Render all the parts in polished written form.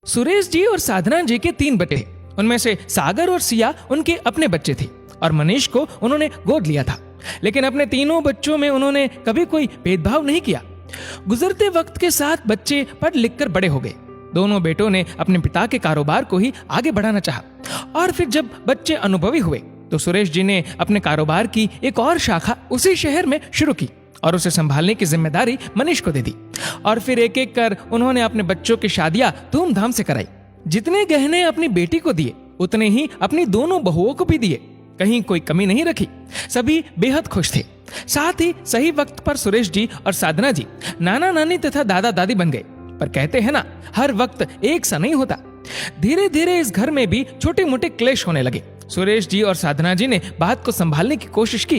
सुरेश जी और साधना जी के 3 बेटे थे। उनमें से सागर और सिया उनके अपने बच्चे थे और मनीष को उन्होंने गोद लिया था। लेकिन अपने तीनों बच्चों में उन्होंने कभी कोई भेदभाव नहीं किया। गुजरते वक्त के साथ बच्चे पढ़ लिख कर बड़े हो गए। दोनों बेटों ने अपने पिता के कारोबार को ही आगे बढ़ाना चाहा और फिर जब बच्चे अनुभवी हुए तो सुरेश जी ने अपने कारोबार की एक और शाखा उसी शहर में शुरू की और उसे संभालने की जिम्मेदारी मनीष को दे दी। और फिर एक एक कर उन्होंने अपने बच्चों की शादियां धूमधाम से कराई। जितने गहने अपनी बेटी को दिए उतने ही अपनी दोनों बहुओं को भी दिए। कहीं कोई कमी नहीं रखी। सभी बेहद खुश थे। साथ ही सही वक्त पर सुरेश जी और साधना जी नाना नानी तथा दादा दादी बन गए। पर कहते हैं ना, हर वक्त एक सा नहीं होता। धीरे धीरे इस घर में भी छोटे मोटे क्लेश होने लगे। सुरेश जी और साधना जी ने बात को संभालने की कोशिश की,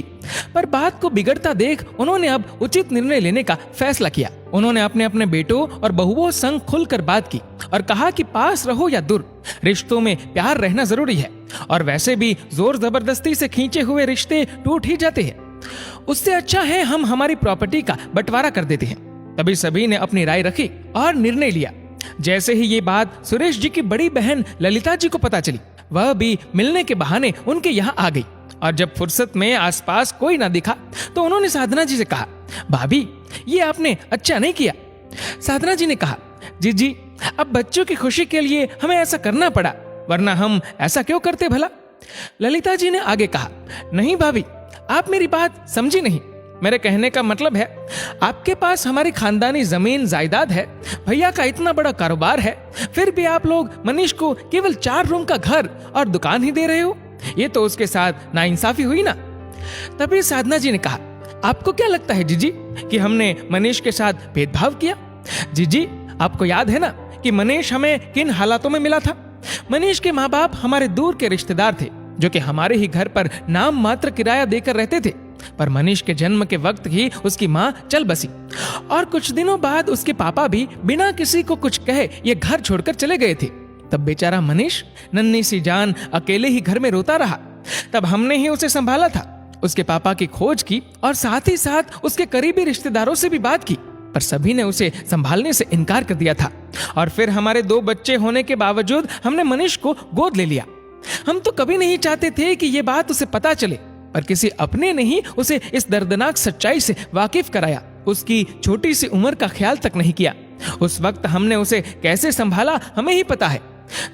पर बात को बिगड़ता देख उन्होंने अब उचित निर्णय लेने का फैसला किया। उन्होंने अपने अपने बेटों और बहुओं संग खुलकर बात की और कहा कि पास रहो या दूर, रिश्तों में प्यार रहना जरूरी है और वैसे भी जोर जबरदस्ती से खींचे हुए रिश्ते टूट ही जाते हैं। उससे अच्छा है हम हमारी प्रॉपर्टी का बंटवारा कर देते हैं। तभी सभी ने अपनी राय रखी और निर्णय लिया। जैसे ही ये बात सुरेश जी की बड़ी बहन ललिता जी को पता चली, वह भी मिलने के बहाने उनके यहाँ आ गई और जब फुर्सत में आसपास कोई ना दिखा तो उन्होंने साधना जी से कहा, भाभी ये आपने अच्छा नहीं किया। साधना जी ने कहा, जी अब बच्चों की खुशी के लिए हमें ऐसा करना पड़ा, वरना हम ऐसा क्यों करते भला। ललिता जी ने आगे कहा, नहीं भाभी, आप मेरी बात समझी नहीं। मेरे कहने का मतलब है, आपके पास हमारी खानदानी जमीन जायदाद है, भैया का इतना बड़ा कारोबार है, फिर भी आप लोग मनीष को केवल 4 रूम का घर और दुकान ही दे रहे हो। ये तो उसके साथ नाइंसाफी हुई ना। तभी साधना जी ने कहा, आपको क्या लगता है जीजी कि हमने मनीष के साथ भेदभाव किया? जीजी, आपको याद है ना कि मनीष हमें किन हालातों में मिला था? मनीष के माँ बाप हमारे दूर के रिश्तेदार थे जो कि हमारे ही घर पर नाम मात्र किराया देकर रहते थे। पर मनीष के जन्म के वक्त ही उसकी माँ चल बसी और कुछ दिनों बाद उसके पापा भी बिना किसी को कुछ कहे ये घर छोड़कर चले गए थे। तब बेचारा मनीष नन्ही सी जान अकेले ही घर में रोता रहा। तब हमने ही उसे संभाला था। उसके पापा की खोज की और साथ ही साथ उसके करीबी रिश्तेदारों से भी बात की, पर सभी ने उसे संभालने से इनकार कर दिया था। और फिर हमारे 2 बच्चे होने के बावजूद हमने मनीष को गोद ले लिया। हम तो कभी नहीं चाहते थे कि ये बात उसे पता चले, पर किसी अपने ने ही उसे इस दर्दनाक सच्चाई से वाकिफ कराया। उसकी छोटी सी उम्र का ख्याल तक नहीं किया। उस वक्त हमने उसे कैसे संभाला हमें ही पता है।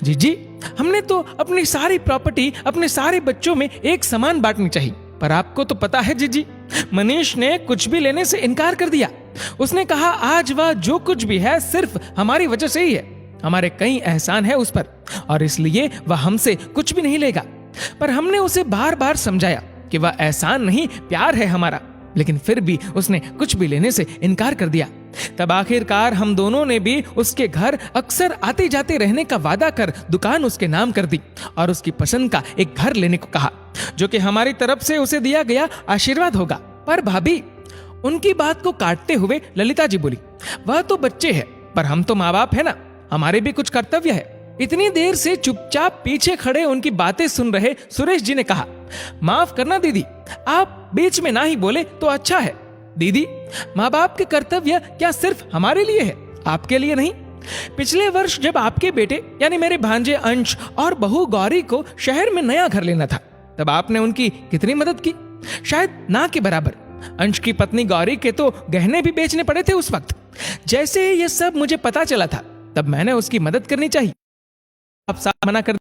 जी, हमने तो अपनी सारी प्रॉपर्टी अपने सारे बच्चों में एक समान बांटनी चाहिए, पर आपको तो पता है जीजी, मनीष ने कुछ भी लेने से इनकार कर दिया। उसने कहा आज वह जो कुछ भी है सिर्फ हमारी वजह से ही है। हमारे कई एहसान है उस पर और इसलिए वह हमसे कुछ भी नहीं लेगा। पर हमने उसे बार बार समझाया कि वह एहसान नहीं, प्यार है हमारा, लेकिन फिर भी उसने कुछ भी लेने से इनकार कर दिया। तब आखिरकार हम दोनों ने भी उसके घर अक्सर आते जाते रहने का वादा कर दुकान उसके नाम कर दी और उसकी पसंद का एक घर लेने को कहा, जो कि हमारी तरफ से उसे दिया गया आशीर्वाद होगा। पर भाभी, उनकी बात को काटते हुए ललिता जी बोली, वह तो बच्चे हैं, पर हम तो माँ बाप है ना, हमारे भी कुछ कर्तव्य है। इतनी देर से चुपचाप पीछे खड़े उनकी बातें सुन रहे सुरेश जी ने कहा, माफ करना दीदी, आप बीच में ना ही बोले तो अच्छा है। दीदी, माँ बाप के कर्तव्य क्या सिर्फ हमारे लिए है, आपके लिए नहीं? पिछले वर्ष जब आपके बेटे यानी मेरे भांजे अंश और बहू गौरी को शहर में नया घर लेना था, तब आपने उनकी कितनी मदद की? शायद ना के बराबर। अंश की पत्नी गौरी के तो गहने भी बेचने पड़े थे उस वक्त। जैसे ही ये सब मुझे पता चला था, तब मैंने उसकी मदद करनी चाहिए। आप साफ मना कर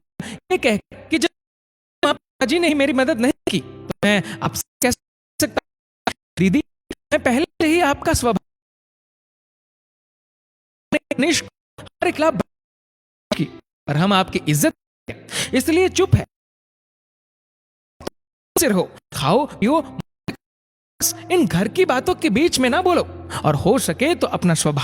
ये कह कि जब जी ने ही मेरी मदद नहीं की तो मैं आपसे कैसे सकता? दीदी, मैं पहले से ही आपका स्वभाव हमारे खिलाफ की, पर हम आपकी इज्जत इसलिए चुप है। रहो, खाओ पियो, इन घर की बातों के बीच में ना बोलो और हो सके तो अपना स्वभाव